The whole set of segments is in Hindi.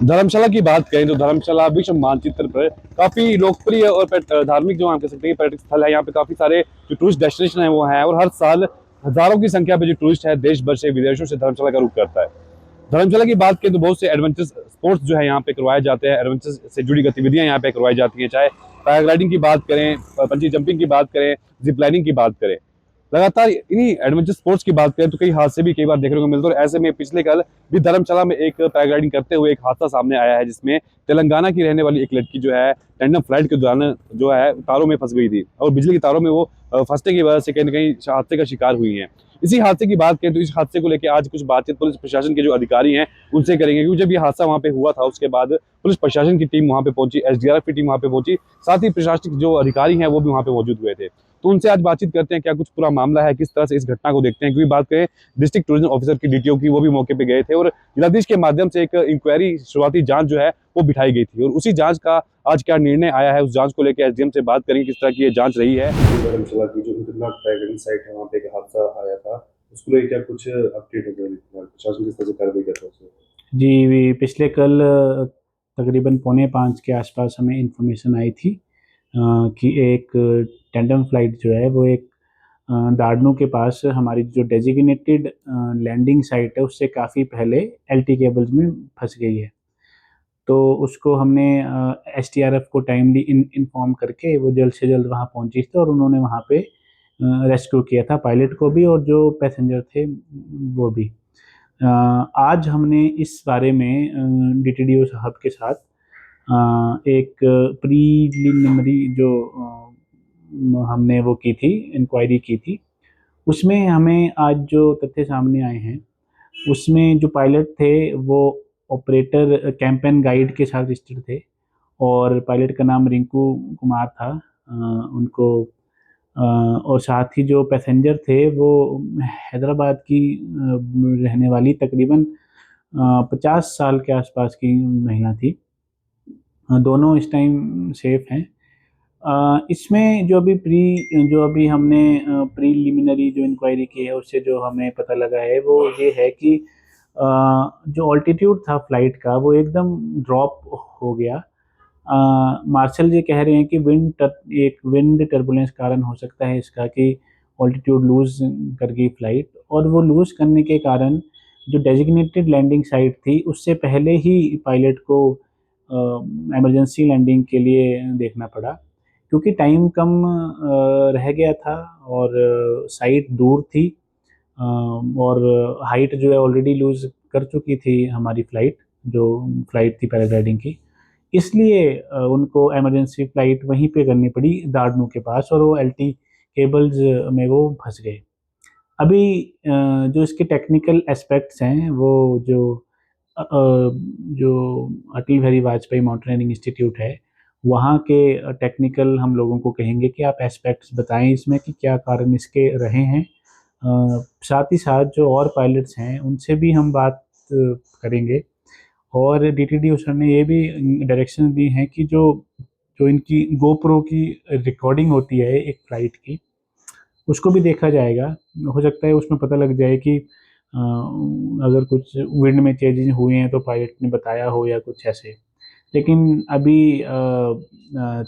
धर्मशाला की बात करें तो धर्मशाला विश्व मानचित्र पर काफी लोकप्रिय और धार्मिक जो हम कह सकते हैं पर्यटक स्थल है। यहाँ पे काफी सारे जो टूरिस्ट डेस्टिनेशन है वो हैं और हर साल हजारों की संख्या में जो टूरिस्ट है देश भर से विदेशों से धर्मशाला का रुख करता है। धर्मशाला की बात करें तो बहुत से एडवेंचर स्पोर्ट्स जो है यहाँ पे करवाए जाते हैं। एडवेंचर से जुड़ी गतिविधियां यहाँ पे करवाई जाती हैं, चाहे पैराग्लाइडिंग की बात करें, पंची जंपिंग की बात करें, जिप लाइनिंग की बात करें। लगातार इन्हीं एडवेंचर स्पोर्ट्स की बात करें तो कई हादसे भी कई बार देखने को मिलते हैं और ऐसे में पिछले कल भी धर्मशाला में एक पैराग्लाइडिंग करते हुए एक हादसा सामने आया है, जिसमें तेलंगाना की रहने वाली एक लड़की जो है टैंडम फ्लाइट के दौरान जो है तारों में फंस गई थी और बिजली के तारों में वो फंसने की वजह से कहीं ना कहीं हादसे का शिकार हुई है। इसी हादसे की बात करें तो इस हादसे को लेकर आज कुछ बातचीत पुलिस प्रशासन के जो अधिकारी हैं उनसे करेंगे, क्योंकि जब ये हादसा वहां पे हुआ था उसके बाद पुलिस प्रशासन की टीम वहां पे पहुंची, एसडीआरएफ की टीम वहां पे पहुंची, साथ ही प्रशासनिक जो अधिकारी हैं वो भी वहां पे मौजूद हुए थे। तो उनसे आज बातचीत करते हैं क्या कुछ पूरा मामला है, किस तरह से इस घटना को देखते हैं। क्योंकि बात करें डिस्ट्रिक्ट टूरिज्म ऑफिसर की डीटीओ की, वो भी मौके पे गए थे और जिलाधीश के माध्यम से एक इंक्वायरी शुरुआती जांच जो है वो बिठाई गई थी और उसी जांच का आज क्या निर्णय आया है उस जांच को लेकर एसडीएम से बात करेंगे किस तरह की ये जांच रही है। धर्मशाला की जो इंटरनेट पैकेजिंग साइट है वहाँ पे एक हादसा आया था, उसको लेकर क्या कुछ अपडेट है प्रशासन किस तरह से कार्रवाई कर रहा है उसमें? जी, पिछले कल तकरीबन पौने 5 के आसपास हमें इन्फॉर्मेशन आई थी कि एक टैंडम फ्लाइट जो है वो एक दाड़नू के पास हमारी जो डेजिग्नेटेड लैंडिंग साइट है उससे काफ़ी पहले एलटी केबल्स में फंस गई है। तो उसको हमने एसडीआरएफ को टाइमली इन्फॉर्म करके वो जल्द से जल्द वहाँ पहुँची थी और उन्होंने वहाँ पे रेस्क्यू किया था पायलट को भी और जो पैसेंजर थे वो भी। आज हमने इस बारे में डीटीडीओ साहब के साथ एक प्रीलिमिनरी जो हमने वो की थी, इंक्वायरी की थी। उसमें हमें आज जो तथ्य सामने आए हैं, उसमें जो पायलट थे वो ऑपरेटर कैंपेन गाइड के साथ रजिस्टर्ड थे और पायलट का नाम रिंकू कुमार था। उनको और साथ ही जो पैसेंजर थे वो हैदराबाद की रहने वाली तकरीबन 50 साल के आसपास की महिला थी। दोनों इस टाइम सेफ हैं। इसमें जो अभी हमने प्रीलिमिनरी जो इंक्वायरी की है उससे जो हमें पता लगा है वो ये है कि जो ऑल्टीट्यूड था फ्लाइट का वो एकदम ड्रॉप हो गया। मार्शल जी कह रहे हैं कि एक विंड टर्बुलेंस कारण हो सकता है इसका कि ऑल्टीट्यूड लूज कर गई फ्लाइट और वो लूज करने के कारण जो डेजिग्नेटेड लैंडिंग साइट थी उससे पहले ही पायलट को इमरजेंसी लैंडिंग के लिए देखना पड़ा, क्योंकि टाइम कम रह गया था और साइट दूर थी और हाइट जो है ऑलरेडी लूज कर चुकी थी हमारी फ्लाइट, जो फ्लाइट थी पैराग्लाइडिंग की। इसलिए उनको इमरजेंसी फ्लाइट वहीं पे करनी पड़ी दाड़नू के पास और वो एलटी केबल्स में वो फंस गए। अभी जो इसके टेक्निकल एस्पेक्ट्स हैं वो जो अटल बिहारी वाजपेयी माउंटेनियरिंग इंस्टीट्यूट है वहाँ के टेक्निकल हम लोगों को कहेंगे कि आप एस्पेक्ट्स बताएं इसमें कि क्या कारण इसके रहे हैं। साथ ही साथ जो और पायलट्स हैं उनसे भी हम बात करेंगे और डीटीडी सर ने ये भी डायरेक्शन दी हैं कि जो जो इनकी गोप्रो की रिकॉर्डिंग होती है एक फ्लाइट की उसको भी देखा जाएगा। हो सकता है उसमें पता लग जाए कि अगर कुछ विंड में चेंजेस हुए हैं तो पायलट ने बताया हो या कुछ ऐसे। लेकिन अभी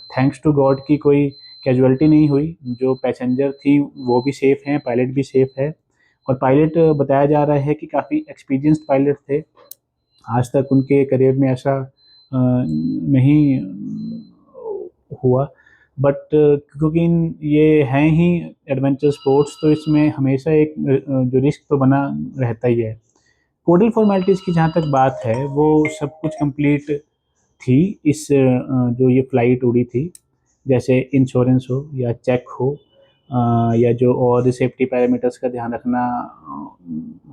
थैंक्स टू गॉड की कोई कैजुअलिटी नहीं हुई, जो पैसेंजर थी वो भी सेफ़ हैं, पायलट भी सेफ़ है और पायलट बताया जा रहा है कि काफ़ी एक्सपीरियंस्ड पायलट थे। आज तक उनके करियर में ऐसा नहीं हुआ, बट क्योंकि ये हैं ही एडवेंचर स्पोर्ट्स तो इसमें हमेशा एक जो रिस्क तो बना रहता ही है। कोडल फॉर्मेलिटीज़ की जहाँ तक बात है वो सब कुछ कंप्लीट थी। इस जो ये फ्लाइट उड़ी थी, जैसे इंश्योरेंस हो या चेक हो या जो और सेफ्टी पैरामीटर्स का ध्यान रखना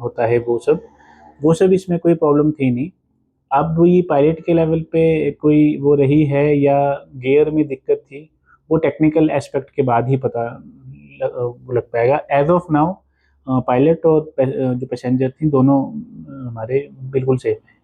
होता है वो सब इसमें कोई प्रॉब्लम थी नहीं। अब ये पायलट के लेवल पे कोई वो रही है या गियर में दिक्कत थी, वो टेक्निकल एस्पेक्ट के बाद ही पता लग पाएगा। एज ऑफ नाउ पायलट और जो पैसेंजर थी दोनों हमारे बिल्कुल सेफ हैं।